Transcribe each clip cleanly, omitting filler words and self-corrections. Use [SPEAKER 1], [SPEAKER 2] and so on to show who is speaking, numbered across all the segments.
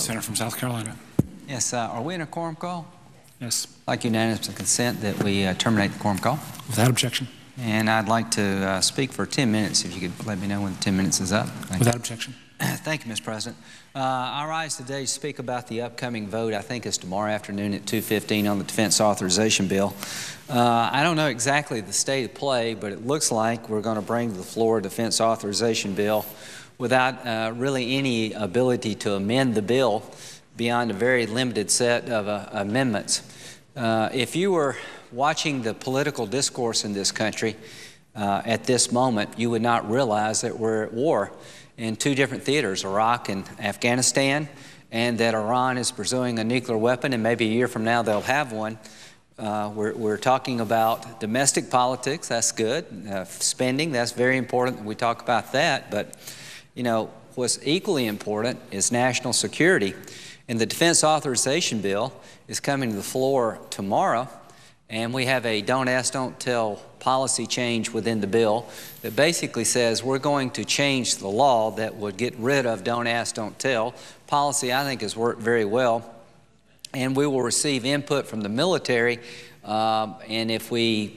[SPEAKER 1] Senator from South Carolina.
[SPEAKER 2] Yes, are we in a quorum call?
[SPEAKER 1] Yes.
[SPEAKER 2] I'd like unanimous consent that we terminate the quorum call.
[SPEAKER 1] Without objection.
[SPEAKER 2] And I'd like to speak for 10 minutes, if you could let me know when the 10 minutes is up.
[SPEAKER 1] Without objection.
[SPEAKER 2] Thank you, Mr. President. I rise today to speak about the upcoming vote. I think it's tomorrow afternoon at 2:15 on the Defense Authorization Bill. I don't know exactly the state of play, but it looks like we're going to bring to the floor a Defense Authorization Bill without really any ability to amend the bill beyond a very limited set of amendments. If you were watching the political discourse in this country at this moment, you would not realize that we're at war in two different theaters, Iraq and Afghanistan, and that Iran is pursuing a nuclear weapon, and maybe a year from now they'll have one. We're talking about domestic politics. That's good. Spending, that's very important. We talk about that. But, you know, what's equally important is national security. And the Defense Authorization Bill is coming to the floor tomorrow, and we have a don't ask, don't tell policy change within the bill that basically says we're going to change the law that would get rid of don't ask, don't tell. Policy, I think, has worked very well, and we will receive input from the military, and if we're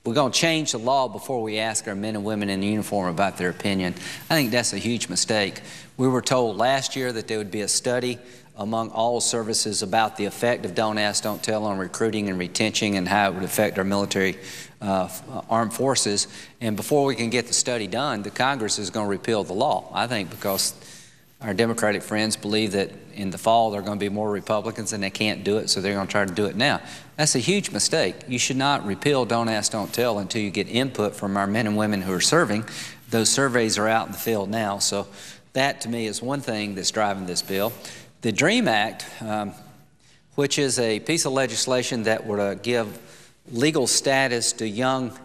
[SPEAKER 2] going to change the law before we ask our men and women in uniform about their opinion. I think that's a huge mistake. We were told last year that there would be a study among all services about the effect of don't ask, don't tell on recruiting and retention and how it would affect our military armed forces. And before we can get the study done, the Congress is going to repeal the law, I think, because our Democratic friends believe that in the fall there are going to be more Republicans and they can't do it, so they're going to try to do it now. That's a huge mistake. You should not repeal don't ask, don't tell until you get input from our men and women who are serving. Those surveys are out in the field now, so that to me is one thing that's driving this bill. The DREAM Act, which is a piece of legislation that would give legal status to young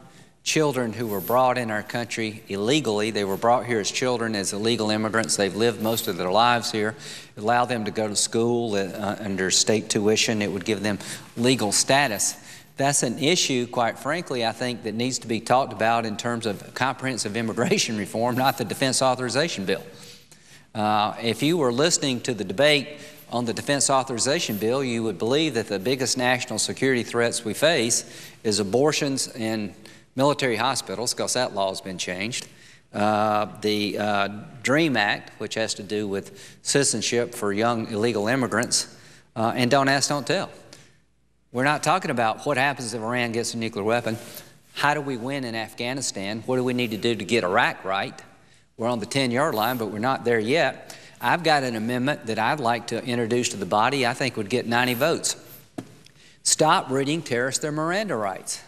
[SPEAKER 2] children who were brought in our country illegally. They were brought here as children, as illegal immigrants. They've lived most of their lives here. It allowed them to go to school under state tuition. It would give them legal status. That's an issue, quite frankly, I think, that needs to be talked about in terms of comprehensive immigration reform, not the Defense Authorization Bill. If you were listening to the debate on the Defense Authorization Bill, you would believe that the biggest national security threats we face is abortions in military hospitals, because that law has been changed. The DREAM Act, which has to do with citizenship for young illegal immigrants, and don't ask, don't tell. We're not talking about what happens if Iran gets a nuclear weapon. How do we win in Afghanistan? What do we need to do to get Iraq right? We're on the 10-yard line, but we're not there yet. I've got an amendment that I'd like to introduce to the body I think would get 90 votes. Stop reading terrorists their Miranda rights.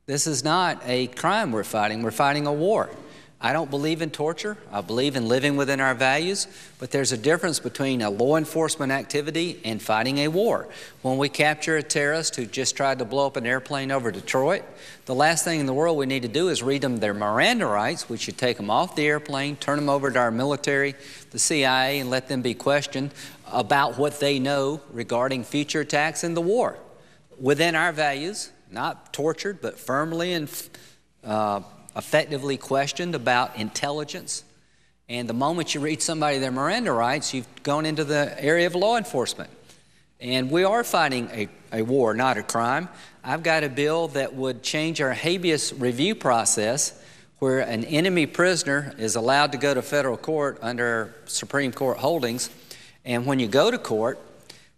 [SPEAKER 2] This is not a crime we're fighting a war. I don't believe in torture. I believe in living within our values, but there's a difference between a law enforcement activity and fighting a war. When we capture a terrorist who just tried to blow up an airplane over Detroit, the last thing in the world we need to do is read them their Miranda rights. We should take them off the airplane, turn them over to our military, the CIA, and let them be questioned about what they know regarding future attacks in the war. Within our values, not tortured, but firmly and effectively questioned about intelligence. And the moment you read somebody their Miranda rights, you've gone into the area of law enforcement. And we are fighting a war, not a crime. I've got a bill that would change our habeas review process, where an enemy prisoner is allowed to go to federal court under Supreme Court holdings. And when you go to court,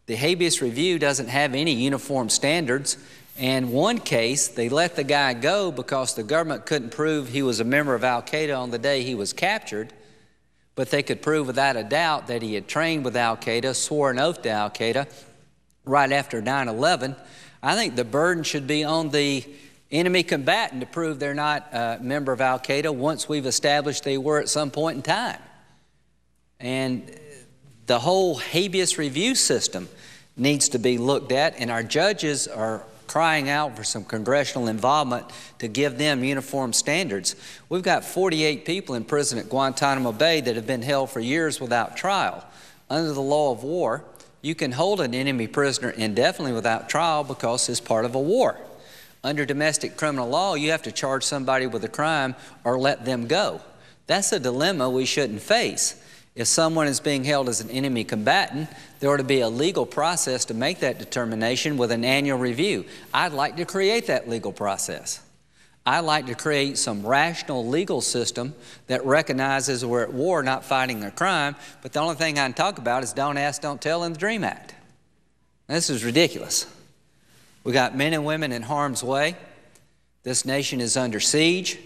[SPEAKER 2] the habeas review doesn't have any uniform standards. And one case, they let the guy go because the government couldn't prove he was a member of al-Qaeda on the day he was captured, but they could prove without a doubt that he had trained with al-Qaeda, swore an oath to al-Qaeda right after 9/11. I think the burden should be on the enemy combatant to prove they're not a member of al-Qaeda once we've established they were at some point in time. And the whole habeas review system needs to be looked at, and our judges are crying out for some congressional involvement to give them uniform standards. We've got 48 people in prison at Guantanamo Bay that have been held for years without trial. Under the law of war, you can hold an enemy prisoner indefinitely without trial because it's part of a war. Under domestic criminal law, you have to charge somebody with a crime or let them go. That's a dilemma we shouldn't face. If someone is being held as an enemy combatant, there ought to be a legal process to make that determination with an annual review. I'd like to create that legal process. I'd like to create some rational legal system that recognizes we're at war, not fighting a crime, but the only thing I can talk about is don't ask, don't tell in the DREAM Act. This is ridiculous. We got men and women in harm's way. This nation is under siege,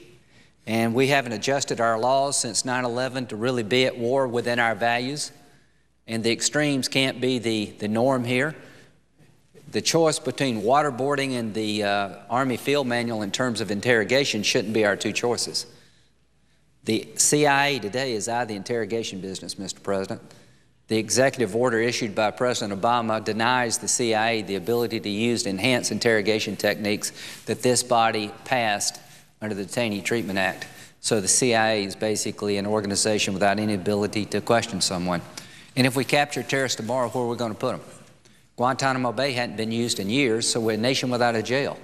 [SPEAKER 2] and we haven't adjusted our laws since 9/11 to really be at war within our values. And the extremes can't be the norm here. The choice between waterboarding and the Army Field Manual in terms of interrogation shouldn't be our two choices. The CIA today is out of the interrogation business, Mr. President. The executive order issued by President Obama denies the CIA the ability to use enhanced interrogation techniques that this body passed under the Detainee Treatment Act. So the CIA is basically an organization without any ability to question someone. And if we capture terrorists tomorrow, where are we going to put them? Guantanamo Bay hadn't been used in years, so we're a nation without a jail.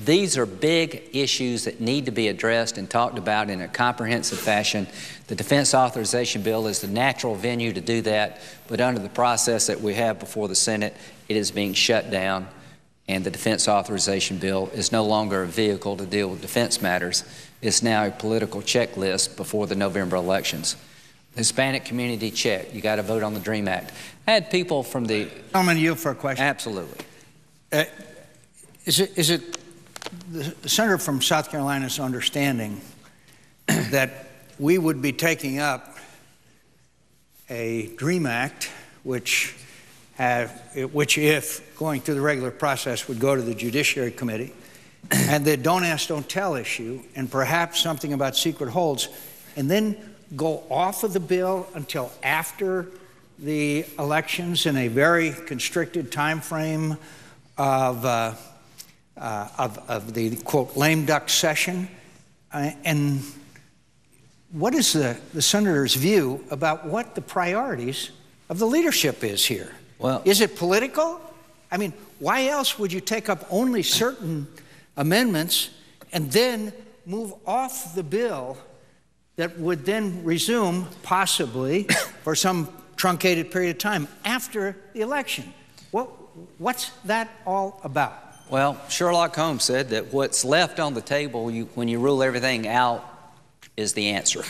[SPEAKER 2] These are big issues that need to be addressed and talked about in a comprehensive fashion. The Defense Authorization Bill is the natural venue to do that, but under the process that we have before the Senate, it is being shut down, and the Defense Authorization Bill is no longer a vehicle to deal with defense matters. It's now a political checklist before the November elections. Hispanic community, check. You got to vote on the DREAM Act. I had people from the...
[SPEAKER 3] Gentleman, you for a question.
[SPEAKER 2] Absolutely.
[SPEAKER 3] Is it the senator from South Carolina's understanding that we would be taking up a DREAM Act, which if going through the regular process would go to the Judiciary Committee, and the don't ask, don't tell issue, and perhaps something about secret holds, and then go off of the bill until after the elections in a very constricted time frame of the, quote, lame duck session? And what is the senator's view about what the priorities of the leadership is here?
[SPEAKER 2] Well,
[SPEAKER 3] is it political? I mean, why else would you take up only certain amendments and then move off the bill that would then resume, possibly, for some truncated period of time after the election? What's that all about?
[SPEAKER 2] Well, Sherlock Holmes said that what's left on the table when you rule everything out is the answer.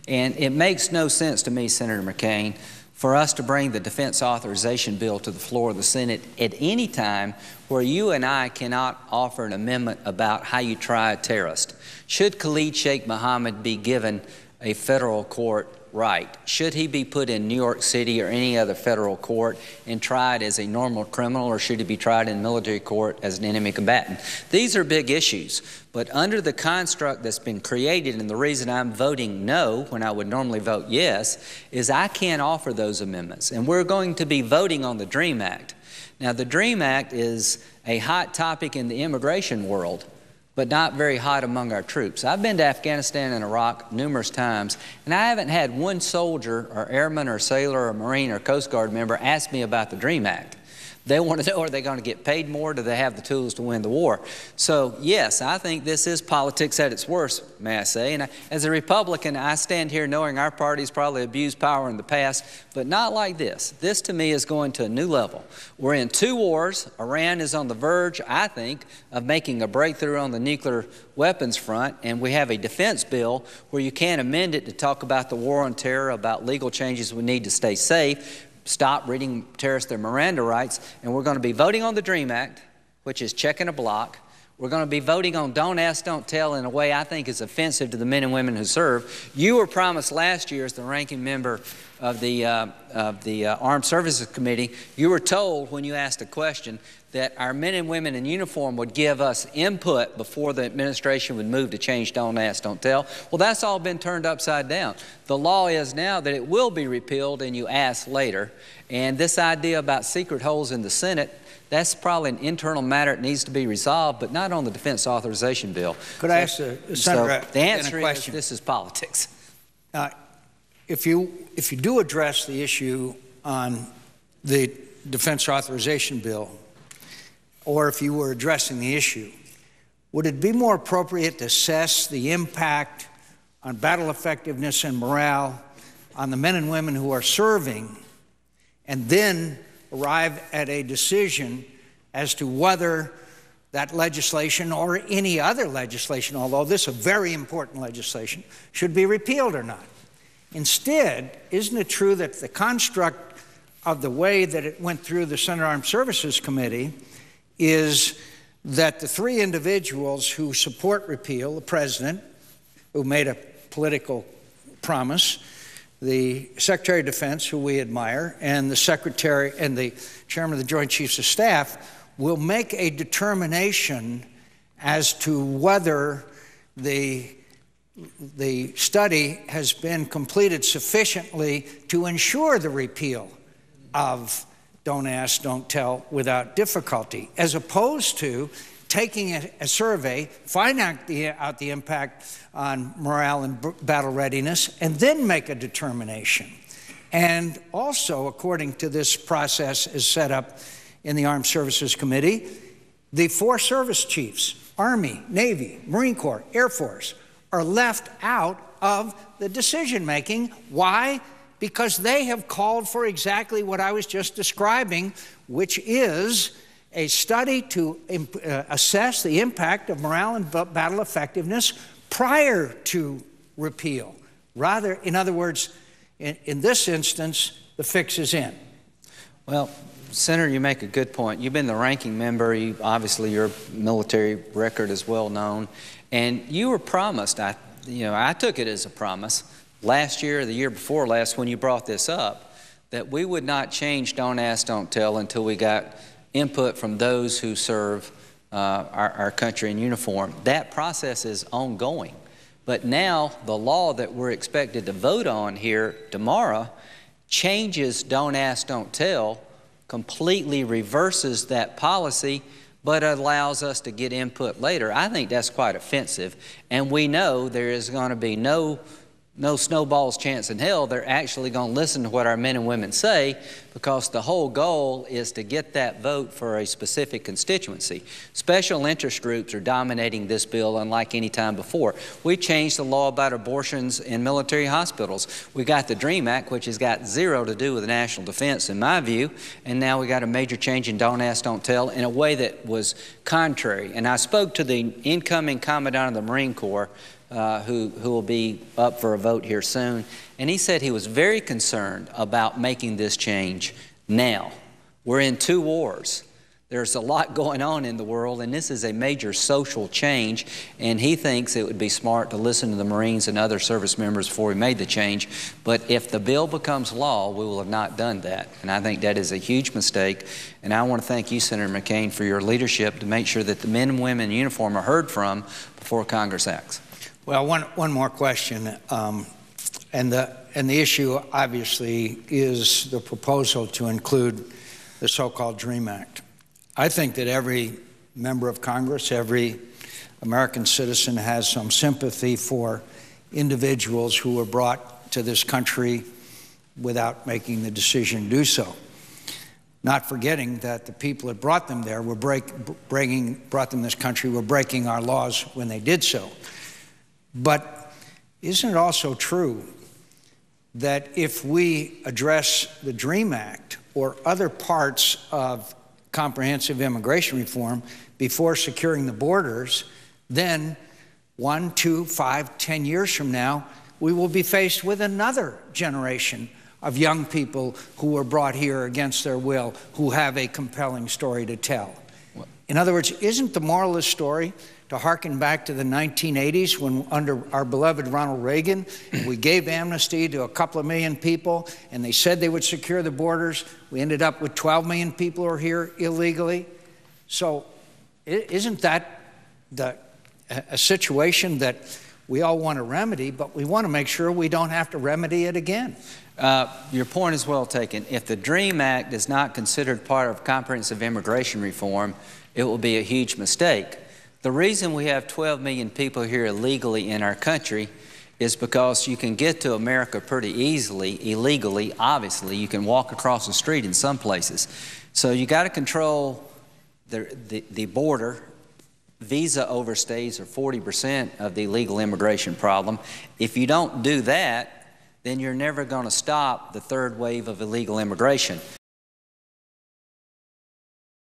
[SPEAKER 2] And it makes no sense to me, Senator McCain, for us to bring the Defense Authorization Bill to the floor of the Senate at any time where you and I cannot offer an amendment about how you try a terrorist. Should Khalid Sheikh Mohammed be given a federal court right? Should he be put in New York City or any other federal court and tried as a normal criminal, or should he be tried in military court as an enemy combatant? These are big issues, but under the construct that's been created, and the reason I'm voting no when I would normally vote yes, is I can't offer those amendments. And we're going to be voting on the DREAM Act. Now, the DREAM Act is a hot topic in the immigration world, but not very hot among our troops. I've been to Afghanistan and Iraq numerous times, and I haven't had one soldier or airman or sailor or Marine or Coast Guard member ask me about the DREAM Act. They want to know, are they going to get paid more? Do they have the tools to win the war? So, yes, I think this is politics at its worst, may I say. And as a Republican, I stand here knowing our party's probably abused power in the past, but not like this. This, to me, is going to a new level. We're in two wars. Iran is on the verge, I think, of making a breakthrough on the nuclear weapons front, and we have a defense bill where you can't amend it to talk about the war on terror, about legal changes we need to stay safe, stop reading terrorists their Miranda rights, and we're going to be voting on the DREAM Act, which is checking a block. We're going to be voting on don't ask, don't tell in a way I think is offensive to the men and women who serve. You were promised last year as the ranking member of the Armed Services Committee, you were told when you asked a question that our men and women in uniform would give us input before the administration would move to change don't ask, don't tell. Well, that's all been turned upside down. The law is now that it will be repealed and you ask later. And this idea about secret holes in the Senate, that's probably an internal matter that needs to be resolved, but not on the Defense Authorization Bill.
[SPEAKER 3] Could I ask the Senator
[SPEAKER 2] the answer
[SPEAKER 3] a question?
[SPEAKER 2] is this is politics.
[SPEAKER 3] If you do address the issue on the Defense Authorization Bill, or if you were addressing the issue, would it be more appropriate to assess the impact on battle effectiveness and morale on the men and women who are serving, and then arrive at a decision as to whether that legislation or any other legislation, although this is a very important legislation, should be repealed or not. Instead, isn't it true that the construct of the way that it went through the Senate Armed Services Committee is that the three individuals who support repeal, the President, who made a political promise, the Secretary of Defense, who we admire, and the Secretary and the Chairman of the Joint Chiefs of Staff, will make a determination as to whether the study has been completed sufficiently to ensure the repeal of Don't Ask, Don't Tell without difficulty, as opposed to taking a survey, finding out the impact on morale and battle readiness, and then make a determination. And also, according to this process as set up in the Armed Services Committee, the four service chiefs, Army, Navy, Marine Corps, Air Force, are left out of the decision-making. Why? Because they have called for exactly what I was just describing, which is a study to assess the impact of morale and battle effectiveness prior to repeal. Rather, in other words, in this instance, the fix is in.
[SPEAKER 2] Well, Senator, you make a good point. You've been the ranking member. Obviously, your military record is well known. And you were promised, I took it as a promise, last year or the year before last when you brought this up, that we would not change Don't Ask, Don't Tell until we got input from those who serve our country in uniform. That process is ongoing. But now the law that we're expected to vote on here tomorrow changes Don't Ask, Don't Tell, completely reverses that policy, but allows us to get input later. I think that's quite offensive. And we know there is going to be no snowball's chance in hell they're actually going to listen to what our men and women say, because the whole goal is to get that vote for a specific constituency. Special interest groups are dominating this bill unlike any time before. We changed the law about abortions in military hospitals. We got the DREAM Act, which has got zero to do with national defense in my view, and now we got a major change in Don't Ask, Don't Tell in a way that was contrary. And I spoke to the incoming Commandant of the Marine Corps, who will be up for a vote here soon, and he said he was very concerned about making this change now. We're in two wars. There's a lot going on in the world, and this is a major social change, and he thinks it would be smart to listen to the Marines and other service members before we made the change. But if the bill becomes law, we will have not done that, and I think that is a huge mistake. And I want to thank you, Senator McCain, for your leadership to make sure that the men and women in uniform are heard from before Congress acts.
[SPEAKER 3] Well, one more question, and the issue obviously is the proposal to include the so-called DREAM Act. I think that every member of Congress, every American citizen has some sympathy for individuals who were brought to this country without making the decision to do so. Not forgetting that the people that brought them there were brought them this country were breaking our laws when they did so. But isn't it also true that if we address the DREAM Act or other parts of comprehensive immigration reform before securing the borders, then 1, 2, 5, 10 years from now, we will be faced with another generation of young people who were brought here against their will, who have a compelling story to tell? In other words, isn't the moral of the story to hearken back to the 1980s when, under our beloved Ronald Reagan, we gave amnesty to a couple of million people and they said they would secure the borders? We ended up with 12 million people who are here illegally. So isn't that a situation that we all want to remedy, but we want to make sure we don't have to remedy it again?
[SPEAKER 2] Your point is well taken. If the DREAM Act is not considered part of comprehensive immigration reform, it will be a huge mistake. The reason we have 12 million people here illegally in our country is because you can get to America pretty easily, illegally, obviously. You can walk across the street in some places. So you got to control the border. Visa overstays are 40% of the illegal immigration problem. If you don't do that, then you're never going to stop the third wave of illegal immigration.